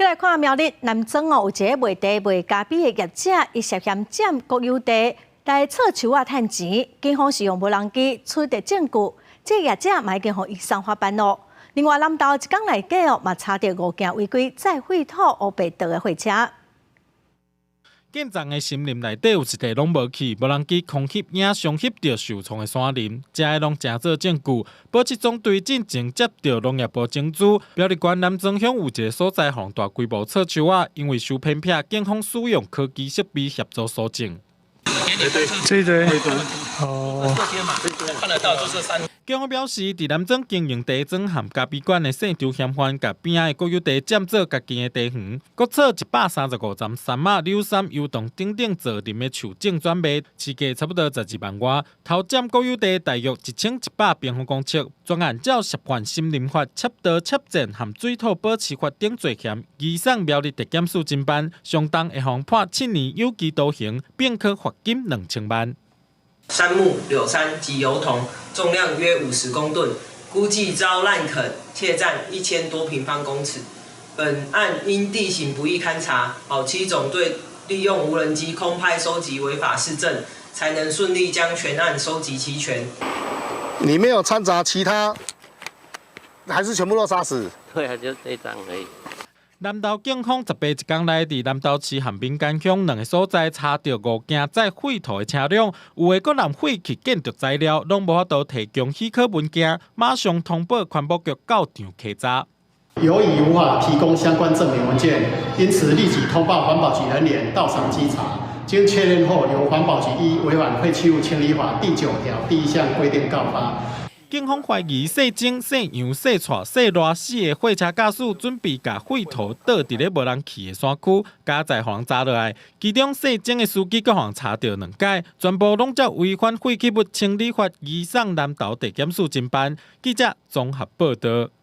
再来看苗栗南庄有一个卖地卖咖啡的业者，伊涉嫌占国有地来错手趁钱，警方是用无人机取得证据，这个业者嘛已经予伊上法办咯。另外，南投一天内底嘛查到5件违规再废土乌白道的货车。建藏的森林内底有一地拢无去，无人机空翕影相翕到受创的山林，这些拢正做证据。保质总队进前接到农业部chứng主，苗栗县南庄乡有一个所在放大规模错手啊，因为收骗票，警方使用科技设备协助搜证。这一堆哦，看得到就是3。警方表示，伫南庄经营地庄和咖啡馆的姓周嫌犯，甲边仔的国有地占做家己的地园，国测135站山马、柳杉、油桐等等做林的树种转卖，市价差不多12万外，偷占国有地大约1100平方公尺。专案照涉犯森林法、窃盗、窃占和水土保持法等罪嫌，移送苗栗地检署侦办，相当会判判7年有期徒刑，并可罚金2000万。杉木、柳杉及油桐重量约50公吨，估计遭滥垦窃占1000多平方公尺。本案因地形不易勘查，保七总队利用无人机空拍收集违法事证，才能顺利将全案收集齐全。你没有掺杂其他，还是全部都杀死？对啊，就这张而已。南投警方10八一天内，伫南投市和民间乡2个所在查到5件载废土的车辆，有的搁含废弃建筑材料，拢无法度提供许可文件，马上通报环保局到场稽查。由于无法提供相关证明文件，因此立即通报环保局人员到场稽查。经确认后，由环保局依违反废弃物清理法第9条第1项规定告发。警方怀疑细整、细扬、细带、细热4个货车驾驶准备把废土倒伫咧无人去的山区，加载互人查落来。其中细整的司机各互人查到2解，全部拢照违反废弃物清理法移送南投地检署侦办。记者综合报道。